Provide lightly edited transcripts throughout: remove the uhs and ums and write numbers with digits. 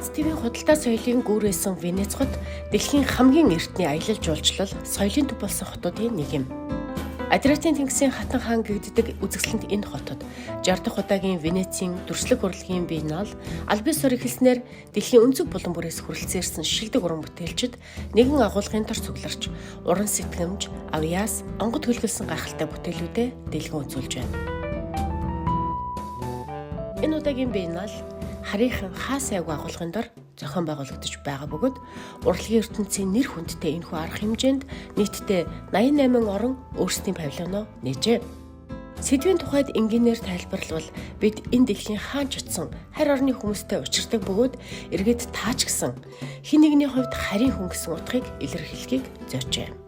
Аз твийн худалдаа соёлын гүүр байсан Венец хот дэлхийн хамгийн эртний аялал жуулчлал соёлын төв болсон хотуудын нэг юм. Адриатын тэнгисийн хатан хаан гэгддэг үзэсгэлэнт энэ хотод 60 дахь удаагийн Венецийн дүрслэг урлагийн биенал Альбисор эхэлснээр дэлхийн өнцөг булан бүрээс хүрэлцээрсэн шилдэг уран бүтээлчид нэгэн агуулгын тор цугларч уран сэтгэмж, авьяас, онгод хөлгөлсөн гайхалтай бүтээлүүдэд дэлгэн үзүүлж байна. Энэ удаагийн биенал харийнхан хаа сайгүй агуулгын дор зохион байгуулагдаж байгаа бөгөөд урлагийн ертөнцийн нэр хүндтэй энэхүү арга хэмжээнд нийтдээ 88 орон өөрсдийн павильоноо нээжээ. Сэдвийн тухайд энгийнээр тайлбарлавал бид энэ дэлхийн хаан ч утсан харь орны хүмүүстэй учирдаг бөгөөд эргээд таач гисэн хэн нэгний хувьд харийн хүн гэсэн утгыг илэрхийлэхийг зоржээ.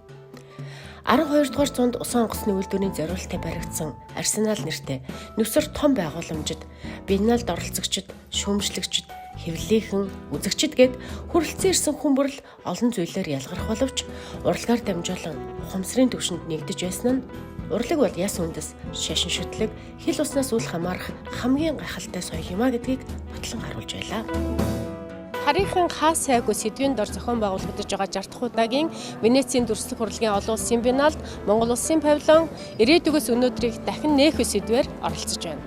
12 дугаар зуунд усан онгоцны үйлдвэрийн зориулалтад баригдсан Арсенал нэртэй нүсэр том байгууламжид биеналд оролцогчид, шүүмжлэгчид, хэвлэлийнхэн, үзэгчид гээд хүрэлцэн ирсэн хүмүүрэл олон зүйлээр ялгарх боловч урлагаар дамжуулан ухамсарын түвшинд нэгдэж байсан нь урлаг бол яс үндэс, шашин шүтлэг, хил уснаас үл хамаарах хамгийн гайхалтай соёл юм а гэдгийг батлан харуулж байлаа. Харийнхан хаа сайгүй сэдвийн дор зохион байгуулагдаж байгаа 60 дахь удаагийн Венецийн дүрслэх урлагийн олон улсын биеналд Монгол улсын павильон ирээдүгөөс өнөөдрийг дахин нээх сэдвээр оролцож байна.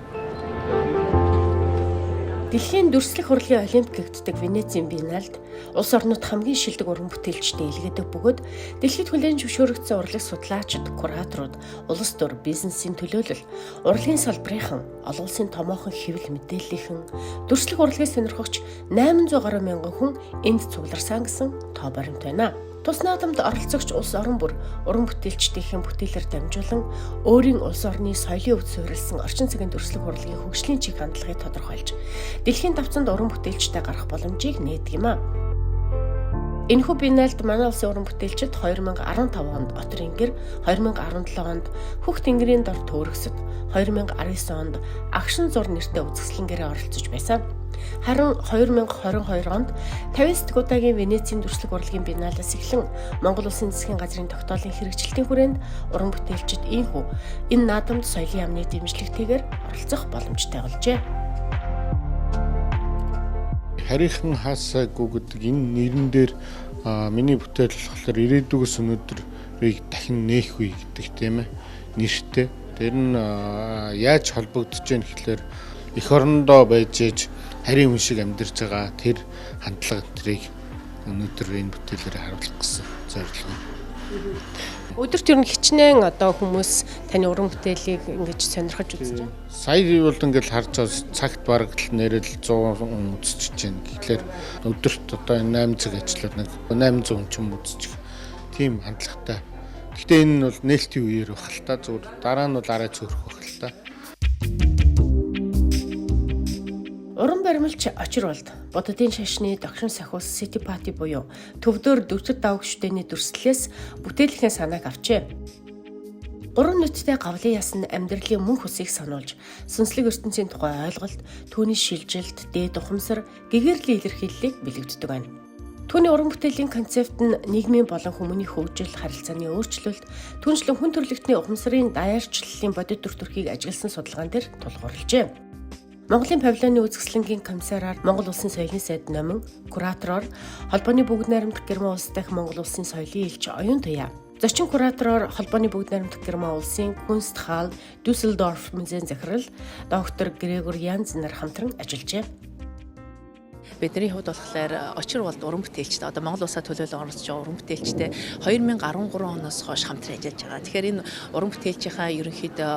Дэлхийн дүрслэх урлагийн олимп гэгддэг Венецийн биеналд улс орнууд хамгийн шилдэг уран бүтээлчдийн илгээдэг бөгөөд дэлхийд хүлээн зөвшөөрөгдсөн урлаг судлаачид, кураторууд, улс төр бизнесийн төлөөлөл, урлагийн салбарынхан, олон улсын томоохон хэвлэл мэдээллийнхэн, дүрслэх урлагийг сонирхогч 800 гаруй мянган хүн энд цугларсан гэсэн тоо баримт байна. Тус наадамд оролцогч улс орон бүр уран бүтээлчдийн бүтээлээр дамжуулан өөрийн улс орны соёлын өвд суурилсан орчин цагийн дүрслэх урлагийн хөгжлийн чиг хандлагыг тодорхойлж дэлхийн давцанд уран бүтээлчтэй гарах боломжийг нээдэг юм а. Энэхүү биеналд манай улсын уран бүтээлчид 2015 онд Отор Ингэр, 2017 онд Хөх тэнгэрийн дор төөрөгсөд, 2019 онд Агшин зур нэртэй үзэсгэлэнгээрээ оролцож байсан. Харин 2022 онд 50 дахь удаагийн Венецийн дүрслэг урлагийн биеналаас эхлэн Монгол Улсын засгийн газрын тогтоолын хэрэгжилтийн хүрээнд уран бүтээлчид энэ наадамд соёлын яамны дэмжлэгтэйгээр оролцох боломжтой болжээ. Харийнхан хаасаагүй гэдэг энэ нэрэн дээр миний бүтээл болохоор ирээдүгөөс өнөөдрийг дахин нээх үе гэдэг тийм ээ нэртэй. Тэр нь яаж холбогдож байна гэхэлэр эх орондоо байж ээж харийн хүн шиг амьдарч байгаа тэр хандлага тэрийг өнөөдөр энэ бүтээлээр харуулах гэсэн зорилго. Өдөрт ер нь хичнээн хүмүүс таны уран бүтээлийг ингэж сонирхож үзэж байна. Сая бол ингээл харж байгаа цагт бараг нэрэл 100 хүн үзчихэж байна. Тэгэхээр өдөрт 8 цаг ажиллаад нэг 800 хүн ч юм үзчих. Тийм хандлагатай. Гэхдээ энэ нь бол нээлтийн үеэр байх л та зүгээр дараа нь бол арай цөөрөх байх л та. Уран баримлч Очир болд Буддын шашны догшин сахиус Ситипати буюу төвдөр дөрвөд давгшдны дүрслэлээс бүтээлийнхээ санааг авчээ. Гурван нүдтэй гавлын ясан амьдралын мөн хүсийг сануулж, сүнслэг ертөнцийн тухай ойлголт, түүний шилжилт, дээд ухамсар, гэгэрлийн илэрхийллийг бэлэгддэг байна. Түүний уран бүтээлийн концепт нь нийгмийн болон хүмүүний хөгжил, харилцааны өөрчлөлт, түншлэн хүн төрөлхтний ухамсарын даяарчлалын бодит төр төрхийг ажигласан судалгаан дээр тулгуурлажээ. Монголын павильоны үзэсгэлэнгийн комиссараар Монгол Улсын соёлын сайд номин, куратороор холбооны бүгд найрамдах Герман улс дахь Монгол Улсын соёлын элч Оюун Туяа, зочин куратороор холбооны бүгд найрамдах Герман улсын Kunsthalle Düsseldorf музейн захирал доктор Грегор Янз нар хамтран ажиллажээ. Бидний хувьд болохоор Очир болд уран бүтээлчтэй одоо Монгол улсаа төлөөлөн оролцож байгаа уран бүтээлчтэй 2013 оноос хойш хамтран ажиллаж байгаа. Тэгэхээр энэ уран бүтээлчийнхаа ерөнхийдөө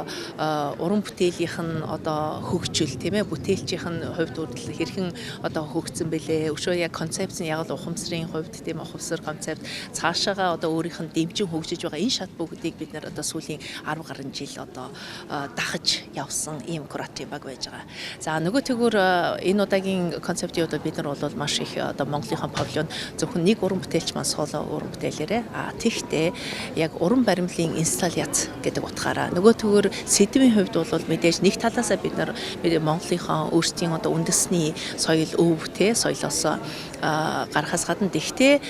уран бүтээлийнх нь одоо хөгжил тийм ээ бүтээлчийнх нь хувьд хэрхэн одоо хөгжсөн бэлээ. Өшөө яг концепцийн яг л ухамсарын хувьд тийм ухамсар концепт цаашаага одоо өөрийнх нь дэмжин хөгжиж байгаа энэ шат бүгдийг бид нэр одоо сүүлийн 10 гаруй жил одоо дахаж явсан ийм куратив баг байж байгаа. За нөгөө төгөр энэ удаагийн концептын бид нар бол маш их одоо Монголынхаа павильон зөвхөн нэг уран бүтээлч маань соло уран бүтээлээрээ тэгтээ яг уран баримлын инсталляц гэдэг утгаараа нөгөө төгөр сэдвийн хувьд бол мэдээж нэг талаасаа бид нар Монголынхаа өөрсдийн одоо үндэсний соёл өв те соёлоос гарахаас гадна тэгтээ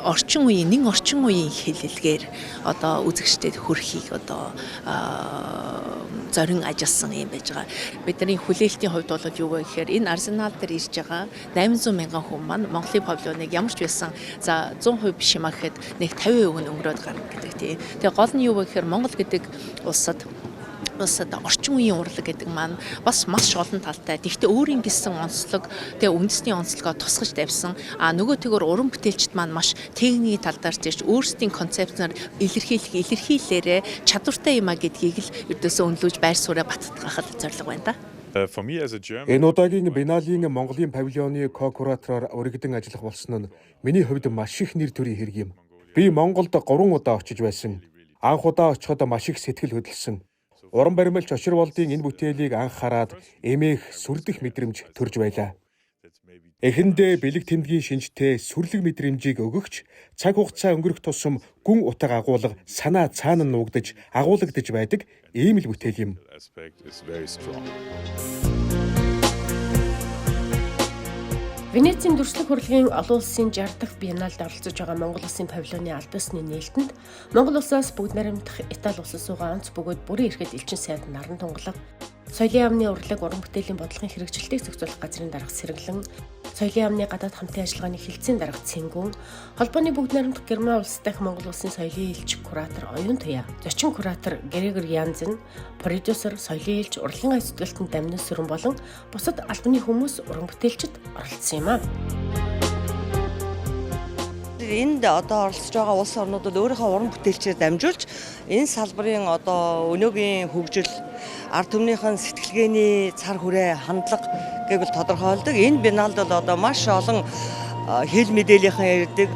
орчин үеийн хэлэлгээр одоо үзэгчдэд хүрхийг одоо зорин ажилласан юм байж байгаа. Бидний хүлээлтийн хувьд бол юу вэ гэхээр энэ Арсенал дээр ирж байгаа 800 мянган хүн маань Монголын павильоныг ямар ч байсан за 100% биш юм а гэхэд нэг 50% нь өнгөрөөд гарна гэдэг тийм. Тэгээ гол нь юу вэ гэхээр Монгол гэдэг улсад орчин үеийн урлаг гэдэг маань бас маш олон талтай. Гэхдээ өөрийн гэсэн онцлог, тэгээ үндэсний онцлогоо тусгаж тавьсан. Нөгөөтэйгөр уран бүтээлчд маань маш техникийн талдаарч ирж өөрсдийн концепцээр илэрхийлээрээ чадвартай юм а гэдгийг л ердөөсөө өнлөж байр сууриа баттгахад зорилго байна да. Энэ удаагийн Биенналын Монголын павильоны ко-куратороор өргөдөн ажиллах болсон нь миний хувьд маш их нэр төрийн хэрэг юм. Би Монголд 3 удаа очиж байсан. Анх удаа очиход маш их сэтгэл хөдлөсөн. Уран баримлч Очир Болдын энэ бүтээлийг анх хараад эмээх сүрдэх мэдрэмж төрж байлаа. Эхэндээ бэлэг тэмдгийн шинжтэй сүрлэг мэдрэмжийг өгөгч цаг хугацаа өнгөрөх тусам гүн утга агуулга санаа цаана нуугдаж агуулгадж байдаг ийм л бүтээл юм. Венецийн дүрслэг хурлын олон улсын 60 дахь биенналд оролцож байгаа Монгол улсын павильоны албасны нээлтэнд Монгол улсаас бүгд наримдах Итали улсын суугаа онц бөгөөд бүрэн эрхэд элчин сайд наран тунгалаг, соёлын яамны урлаг уран бүтээлийн бодлогын хэрэгжилтийг зохицуулах газрын дарга сэргэлэн, соёлын яамны гадаад хамтын ажиллагааны хилцээний дарга Цэнгүүн, холбооны бүгд наримдах Герман улс дахь Монгол улсын соёлын элч куратор Оюун Туяа, зочин куратор Грегор Янзен, продюсер соёлын элч урлагийн гүйцэтгэлтэнд Дамнас Сүрэн болон бусад албаны хүмүүс уран бүтээлчид оролцсон юм а. Энд одоо оролцож байгаа улс орнууд өөрийнхөө уран бүтээлчээр дамжуулж энэ салбарын одоо өнөөгийн хөгжил ард түмнийхэн сэтгэлгээний цар хүрээ хандлага гэвэл тодорхойлдог. Энэ Биенналд бол одоо маш олон хэл мэдээллийнхэн ирдэг.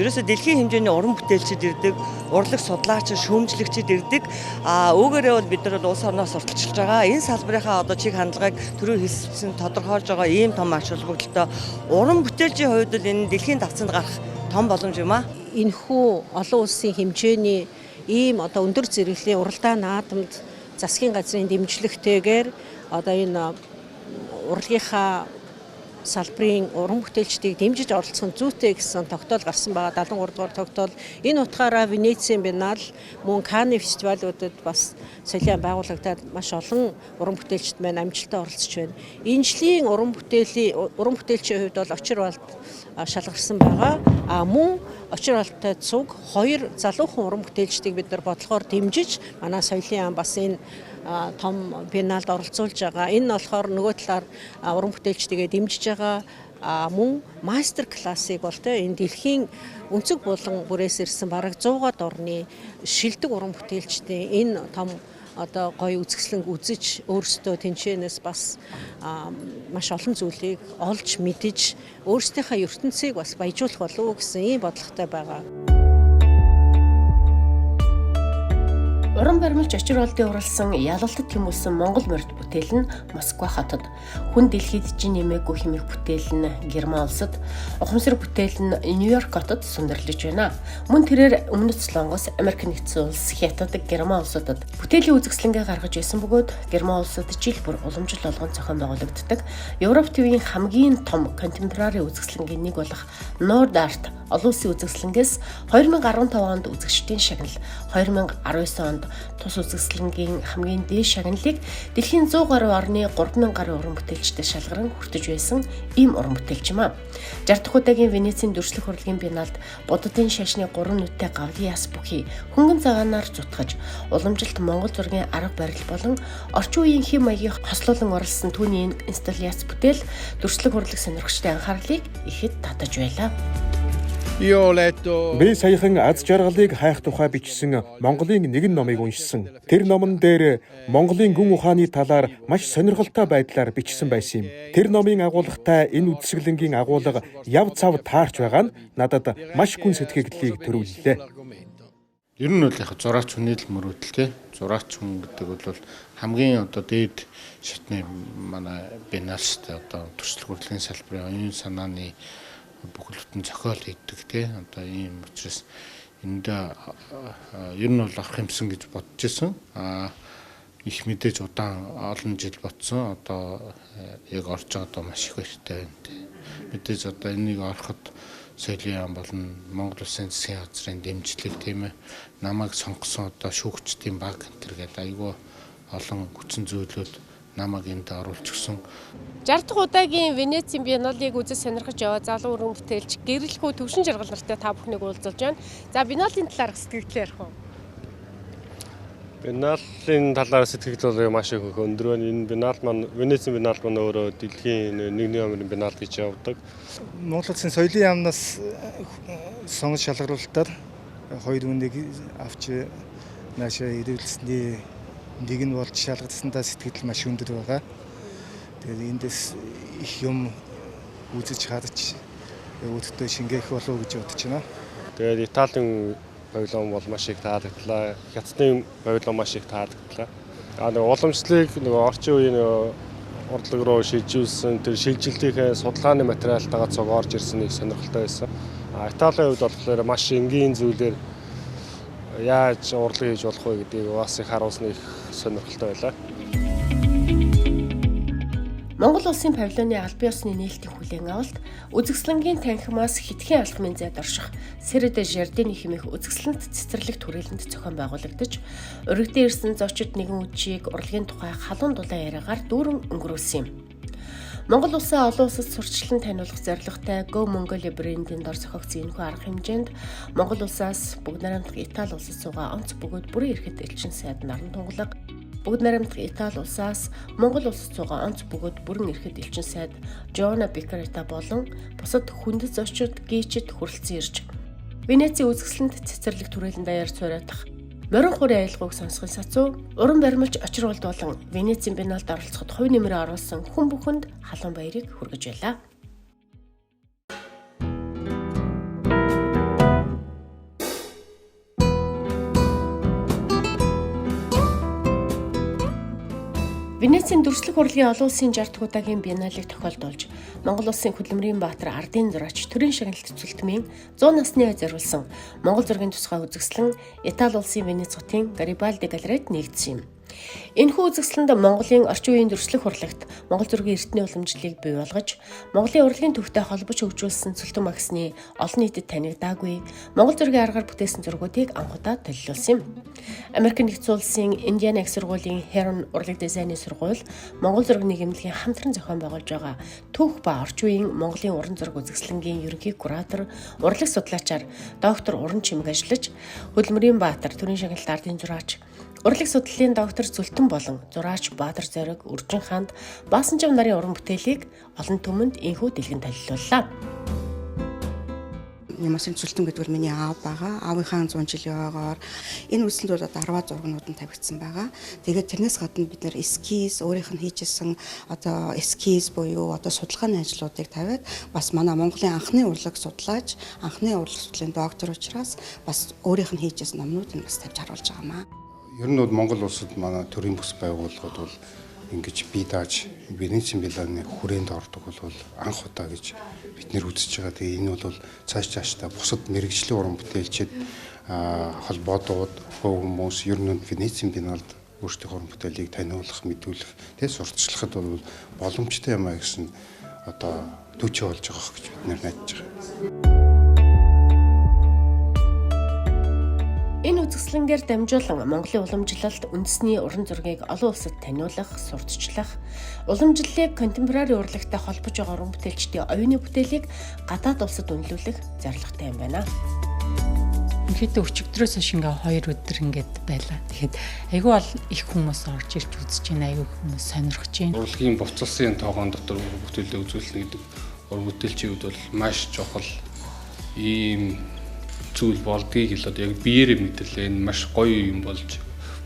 Ерөөсө дэлхийн хэмжээний уран бүтээлчид ирдэг, урлаг судлаач, шүүмжлэгчид ирдэг. Үүгээрээ бол бид нар улс орноос сурталчилж байгаа. Энэ салбарынхаа одоо чиг хандлагыг түрүү хэлсэн тодорхойлж байгаа ийм том ач холбогдолтой уран бүтээлчийн хувьд л энэ дэлхийн давцанд гарах том боломж юм а. Энэхүү олон улсын хэмжээний ийм одоо өндөр зэрэглэлийн уралдаан наадамд засгийн газрын дэмжлэгтэйгээр одоо энэ урлагийнхаа салбарын уран бүтээлчдийг дэмжиж оролцох зүйтэй гэсэн тогтоол гарсан байгаа 73 дугаар тогтоол. Энэ утгаараа Венецийн Биеннал мөн Канны фестивалуудад бас соёлын байгууллагад маш олон уран бүтээлчд маань амжилттай оролцож байна. Энэ жилийн уран бүтээлчийн хувьд бол Очир Болд шалгарсан байгаа. Мөн Очир Болдтой цуг 2 залуухан уран бүтээлчдийг бид нар бодлогоор дэмжиж манай соёлын яам бас энэ том Биенналд оролцуулж байгаа. Энэ нь болохоор нөгөө талаар уран бүтээлчдийгээ дэмжиж байгаа. Мөн мастер классыг бол энэ дэлхийн өнцөг булан бүрээс ирсэн бараг 100-аад орны шилдэг уран бүтээлчдийн энэ том одоо гоё үзэсгэлэнг үзэж өөрсдөө тэнцэнээс бас маш олон зүйлийг олж мэдэж өөрсдийнхээ ертөнцийг бас баяжуулах болов уу гэсэн ийм бодлоготой байгаа. Уран баримлч Очир Болдын уралсан ялалтад тэмүүлсэн Монгол морьд бүтээл нь Москва хотод, хүн дэлхийд жин нэмээгүй хэмээх бүтээл нь Герман улсад, ухамсар бүтээл нь Нью-Йорк хотод сундэрлэж байна. Мөн тэрээр Өмнөд Солонгос, Америк нэгдсэн улс, Хятад, Герман улсуудад бүтээлийн үзэсгэлэнгээ гаргаж байсан бөгөөд Герман улсад жил бүр уламжлал болгон зохион байгуулагддаг Европ ТV-ийн хамгийн том контемпорари үзэсгэлэнгийн нэг болох Nord Art олон улсын үзэсгэлэнгээс 2015 онд үзэгчдийн шагнал, 2019 онд тус үзэсгэлэнгийн хамгийн дээд шагналыг дэлхийн 100 гаруй орны 3000 гаруй уран бүтээлчтэй шалгаран хүртэж байсан ийм уран бүтээлч юм а. 60 дахь удаагийн Венецийн дүрслэх хурлын Биенналд буддын шашны 3 нүдтэй гавлын яс бүхий хөнгөн цагаанаар зутгаж, уламжилт Монгол зургийн арга барил болон орчин үеийн хэм маягийг хослуулан оруулсан түүний инсталляц бүтээл дүрслэх хурлын сонирхчдын анхаарлыг ихэд татаж байлаа. Би саяхан аз жаргалыг хайх тухай бичсэн Монголын нэгэн номыг уншсан. Тэр номон дээр Монголын гүн ухааны талаар маш сонирхолтой байдлаар бичсэн байсан юм. Тэр номын агуулгатай энэ үзэсгэлэнгийн агуулга яв цав таарч байгаа нь надад маш гүн сэтгэгдлийг төрүүллээ. Ер нь бол яг зураач хүний л мөрөөдөл те. Зураач хүн гэдэг бол хамгийн одоо дээд шатны манай Биенналстай одоо төрслөх урлагийн салбарын оюун санааны бүхэлдэн зохиол хийдэг те. Одоо ийм учраас эндээ ер нь бол авах юмсан гэж бодож исэн. Их мэдээж удаан олон жил ботсон. Одоо яг орж байгаа одоо маш их баяртай байна те. Мэдээж одоо энийг ороход соёлын яам болон Монгол Улсын засгийн газрын дэмжлэг тийм ээ намайг сонгосон одоо шүүгчдийн баг энэ гэдэг айгүй олон хүчин зүйлүүд намайг энд оруулж өгсөн. 60 дахь удаагийн Венецийн биенналыг үзэж сонирхож яваа залуу уран бүтээлч гэрэлхүү төвшин жаргал нартай та бүхнийг уулзалж байна. За биенналын талаар сэтгэлдээ ярих уу? Биенналын талаар сэтгэл бол маш их өндөр байна. Энэ биенал маань Венецийн биенал маань өөрөө дэлхийн 1 номерын биенал гэж явдаг. Монгол Улсын соёлын яамнаас сонгож шалгаруулалтаар хоёр үнийг авч наашаа ирүүлсэний нэг нь болж шалгагдсандаа сэтгэл маш өндөр байгаа. Тэгээд эндээс их юм үзэж харж өөртөө шингээх болов уу гэж бодож байна. Тэгээд Италийн павильон бол маш их таалагдлаа. Хятадын павильон маш их таалагдлаа. Нэг уламжлалыг орчин үеийн урдлаг руу шилжүүлсэн тэр шилжилтийнхээ судалгааны материалтайгаа цуг орж ирсэн нэг сонирхолтой байсан. Италийн хувьд болохоор маш энгийн зүйлээр яаж урлаг хийж болох вэ гэдгийг бас их харуулсан их сонирхолтой байлаа. Монгол Улсын павильоны албан ёсны нээлтийн хүлээн авалт үзэсгэлэнгийн танхимаас хитгэн алхмын зайд орших Сэрэ де Жардины хэмээх үзэсгэлэнт цэцэрлэг түрээлэнд зохион байгуулагдаж, өргөдөө ирсэн зочид нэгэн үчийг урлагийн тухай халуун дулаан яриагаар дүүрэн өнгөрүүлсэн юм. Монгол Улсын олон улсад сурчлан таниулах зорилготой Go Mongolia брендийн дор зохиогдсон энэхүү арга хэмжээнд Монгол Улсаас Бүгд найрамдах Итали улсад суугаа онц бөгөөд бүрэн эрхэт элчин сайд наран тунгалаг, Бүгд найрамдах Итали улсаас Монгол улсад суугаа онц бөгөөд бүрэн эрхэт элчин сайд Жона Бикарета болон бусад хүндэт зочид гийчид хүрэлцэн ирж Венецийн үзэсгэлэнт цэцэрлэг түрээлэн даяар цуурайтах морин хурын аялгауг сонсохын сацуу уран баримлж очир болон Венецийн биенналд оролцоход хувь нэмрээ оруулсан хүн бүхэнд халуун баярыг хүргэж байлаа. Венецийн дүрслэх урлагийн олон улсын 60 дахь удаагийн биенналыг тохиолдуулж, Монгол Улсын хөдөлмөрийн баатар ардын зураач төрийн шагналт цөлтмийн 100 насны зориулсан Монгол зургийн тусгай үзэсгэлэн Итали улсын Венец хотын Гарибальди галерейд нэгдсэн юм. Энэхүү үзэсгэлэнд Монголын орчин үеийн дүрслэх урлагт Монгол зургийн эртний уламжлалыг бий болгож, Монголын урлагийн төвтэй холбож хөгжүүлсэн Цөлтөн магисны олон нийтэд танигдаагүй Монгол зургийн аргаар бүтээсэн зургуудыг анх удаа толилуулсан юм. Америк нэгдсэн улсын Индиана их сургуулийн Heron урлаг дизайны сургууль Монгол зураг нийгэмлэгийн хамтран зохион байгуулж байгаа түүх ба орчин үеийн Монголын уран зураг үзэсгэлэнгийн ерөнхий куратор, урлаг судлаачаар доктор Уран Чимэг ажиллаж, хөдөлмөрийн баатар төрийн шагналт ардын зураач, урлаг судлалын доктор Зүлтэн болон зураач Баатар Зориг, Үржин хаанд Баасанжав нарын уран бүтээлийг олон түмэнд инхүү дэлгэн танилцууллаа. Ямасын Зүлтэн гэдэг бол миний аав байгаа. Аавынхаа 100 жилийн ойгоор энэ үзлэлүүд одоо 10 зургнууд нь тавигдсан байгаа. Тэгээд тэрнээс гадна бид нэр эскиз өөрийнх нь хийжсэн одоо эскиз буюу одоо судалгааны ажлуудыг тавиад бас манай Монголын анхны урлаг судлаач, анхны урлаг судлалын доктор учраас бас өөрийнх нь хийжсэн номнууд нь бас тавьж харуулж байгаамаа. Ер нь бол Монгол улсад манай төрийн бүс байгууллагууд бол ингэж бие дааж Венецийн биенналын хүрээнд ордог бол анх удаа гэж бид нэр үзэж байгаа. Тэгээ энэ бол цаашдаа бусад мэрэгжлийн уран бүтээлчид холбоодууд хүмүүс ер нь Венецийн биенналд өөрсдийнхөө уран бүтээлийг таниулах, мэдүүлэх, тэгээ сурталчлахад бол боломжтой юм а гэсэн одоо төчөө болж байгаа гэж бид нэр найдаж байгаа. Энэ үзэсгэлэнгээр дамжуулан Монголын уламжлалт үндэсний уран зургийг олон улсад таниулах, сурталчлах, уламжлалыг контемпорари урлагтай холбож байгаа уран бүтээлчдийн оюуны бүтээлийг гадаад улсад үнэлүүлэх зорилготой юм байна. Ихэд өчигдрөөс хойш ингээ 2 өдөр ингээд байлаа. Тэгэхэд айгүй бол их хүмүүс орж ирж үзэж байна, айгүй хүмүүс сонирхож байна. Урлагийн буцалсан тоогоон дотор уран бүтээлээ үзүүлнэ гэдэг уран бүтээлчийн хувьд бол маш чухал ийм зүйл болдгийг л одоо яг биеэрээ мэдлээ энэ маш гоё юм болж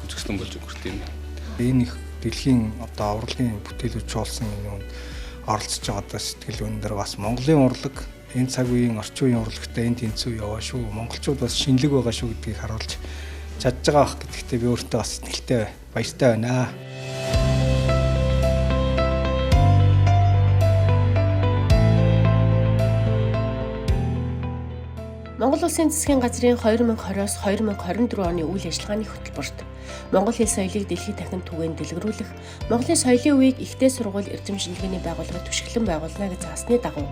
үзэгдсэн болж өгөрт юм. Энэ их дэлхийн одоо урлагийн бүтээлүүд чуулсан юм оролцож байгаа сэтгэл өндөр бас Монголын урлаг энэ цаг үеийн орчин үеийн урлагтай энэ тэнцүү яваа шүү. Монголчууд бас шинэлэг байгаа шүү гэдгийг харуулж чадж байгаа ах гэдэгтээ би өөртөө бас сэтгэлтэй баяртай байна. Монгол Улсын засгийн газрын 2020-оос 2024 оны үйл ажиллагааны хөтөлбөрт Монгол хэл соёлыг дэлхийд дахин түгээн дэлгэрүүлэх, Монголын соёлын үеийг ихтэй сургууль эрдэмшилгээний байгууллагад түшиглэн байгуулна гэж заасны дагуу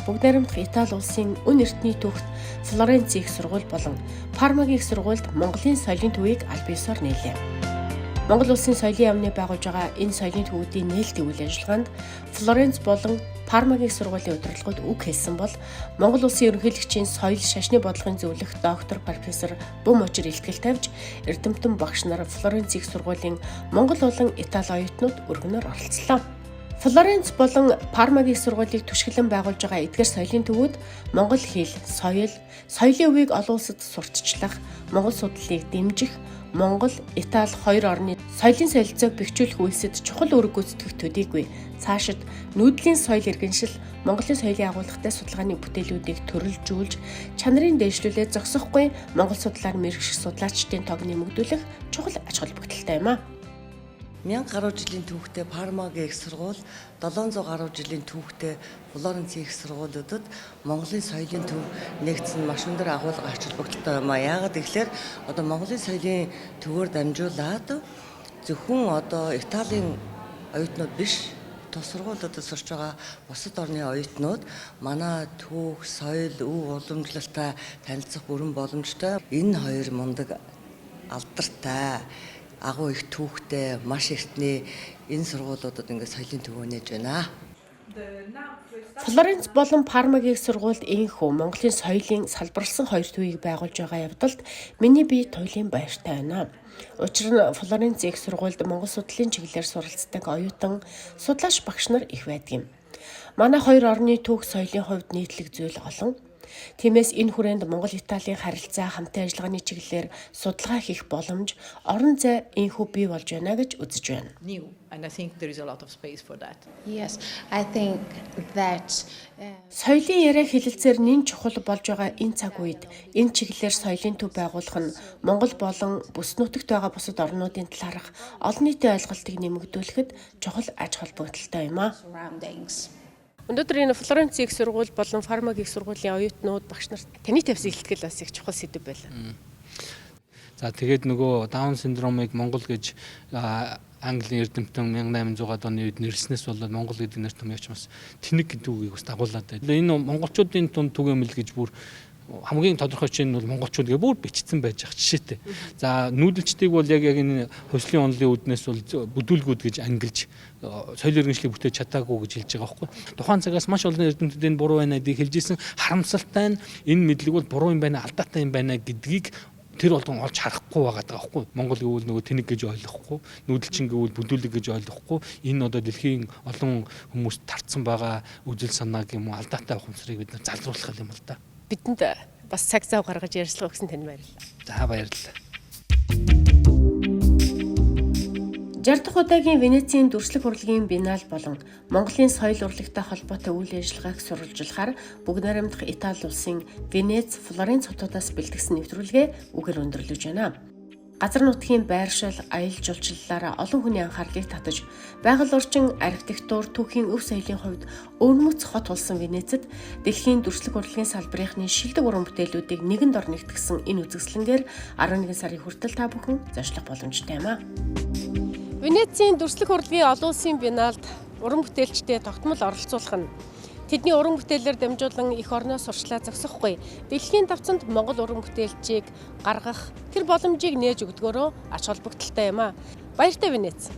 бүгд найрамдах Итали улсын үн эрдний түүхт Флоренц их сургууль болон Пармагийн их сургуульд Монголын соёлын төвийг аль биесээр нээлээ. Монгол Улсын соёлын яамны байгуулж байгаа энэ соёлын төвүүдийн нээлтийн үйл ажиллагаанд Флоренц болон Пармагийн сургуулийн удирдлагууд үг хэлсэн бол Монгол Улсын ерөнхийлөгчийн соёл шашны бодлогын зөвлөх доктор профессор Бүм Очир илтгэл тавьж эрдэмтэн багш нар Флоренц их сургуулийн Монгол болон Итали оюутнууд өргөнөөр оролцлоо. Флоренц болон Пармагийн сургуулийг түшиглэн байгуулж байгаа эдгээр соёлын төвүүд Монгол хэл, соёл, соёлын үеийг олон улсад сурталчлах, Монгол судлалыг дэмжих, Монгол, Итали хоёр орны соёлын солилцоог бэхжүүлэх үйлсэд чухал үүрэг гүйцэтгэх төдийгүй цаашид нүүдлийн соёл иргэншил Монголын соёлын агуулгатай судалгааны бүтээлүүдийг төрөлжүүлж чанарыг дэвшлүүлээд зогсохгүй Монгол судлаар мэргэших судлаачдын тоог нэмэгдүүлэх чухал ач холбогдолтой юм а. 1000 гаруй жилийн түүхтэй Пармагийн их сургууль, 700 гаруй жилийн түүхтэй Флоренцийн их сургуулиудад Монголын соёлын төв нэгдсэн маш өндөр агуулга ач холбогдолтой юм а. Яагаад гэвэл одоо Монголын соёлын төвөөр дамжуулаад зөвхөн одоо Италийн оюутнууд биш, тус сургуулиудад сурч байгаа бусад орны оюутнууд манай түүх, соёл, өв уламжлалтай танилцах бүрэн боломжтой. Энэ хоёр мундаг алдартай агуу их түүхтэй маш эртний энэ сургуулиудад ингээд соёлын төвөө нээж байна. Флоренц болон Пармагийн сургуульд энхүү Монголын соёлын салбарлсан хоёр төвийг байгуулж байгаа явдалд миний бие туйлын баяртай байна. Учир нь Флоренц их сургуульд Монгол судлалын чиглэлээр суралцдаг оюутан судлаач багш нар их байдаг юм. Манай хоёр орны түүх соёлын хувьд нийтлэг зүйл олон. Тиймээс энэ хүрээнд Монгол Италийн харилцаа хамтын ажиллагааны чиглэлээр судалгаа хийх боломж орон зай энхүү бий болж байна гэж үзэж байна. And I think there is a lot of space for that. Yes, I think that соёлын яриа хэлэлцээр нэн чухал болж байгаа энэ цаг үед энэ чиглэлээр соёлын төв байгуулах нь Монгол болон бүс нутагт байгаа бусад орнуудын талаарх олон нийтийн ойлголтыг нэмэгдүүлэхэд чухал ач холбогдолтой юм а. Өнөөдөр энэ Флоренц их сургууль болон Пармагийн их сургуулийн оюутнууд багш нарт таны тавьсан илтгэл бас их чухал сэдв байлаа. За тэгээд нөгөө Даун синдромыг Монгол гэж Английн эрдэмтэн 1800-аад оны үед нэрлснээс болоод Монгол гэдэг нэр томьёоч бас тэнэг гэдэг үгийг бас дагуулад байна. Энэ монголчуудын тунд түгээмэл гэж бүр хамгийн тодорхой чинь бол монголчууд гэ бүр бичсэн байж ах жишээтэй. За нүүдэлчдийг бол яг энэ хөслийн онлын үүднээс бол бүдүүлгүүд гэж ангилж соёл иргэншлийг бүтээж чадаагүй гэж хэлж байгаа байхгүй. Тухайн цагаас маш олон эрдэмтдийн буруу байна гэдгийг хэлжсэн харамсалтай нь энэ мэдлэг бол буруу юм байна, алдаатай юм байна гэдгийг тэр болон олж харахгүй байгаа байхгүй. Монгол гэвэл нөгөө тэнэг гэж ойлгохгүй, нүүдэлчин гэвэл бүдүүлэг гэж ойлгохгүй. Энэ одоо дэлхийн олон хүмүүст тарцсан байгаа үжил санааг юм уу алдаатай ухамсарыг бид нар залруулах юм л да. Бидэнд бас цаг зав гаргаж ярьцлага өгсөн танд баярлалаа. За баярлалаа. 60 дахь удаагийн Венецийн дүрслэх урлагийн биенал болон Монголын соёл урлагтай холбоотой үйл ажиллагааг сурвалжлахаар бүгд найрамдах Итали улсын Венец, Флоренц хотуудаас бэлтгэсэн нэвтрүүлгээ үгээр өндөрлөж байна. Газар нутгийн байршил, аялал жуулчлалаараа олон хүний анхаарлыг татаж, байгаль орчин, архитектур, түүхийн өв соёлын хувьд өвөрмөц хот болсон Венецэд дэлхийн дүрслэх урлагийн салбарынхны шилдэг уран бүтээлүүдийг нэгэнд ор нэгтгсэн энэ үзэсгэлэнгээр 11 сарын хүртэл та бүхэн зочлох боломжтой юм а. Венецийн дүрслэх урлагийн олон улсын биеналд уран бүтээлчдэд тогтмол оролцуулах нь тэдний уран бүтээлээр дамжуулан эх орноо сурчлаа зогсохгүй дэлхийн давцанд Монгол уран бүтээлчийг гаргах тэр боломжийг нээж өгдгөөрөө ач холбогдолтой юм а. Баяртай Венец.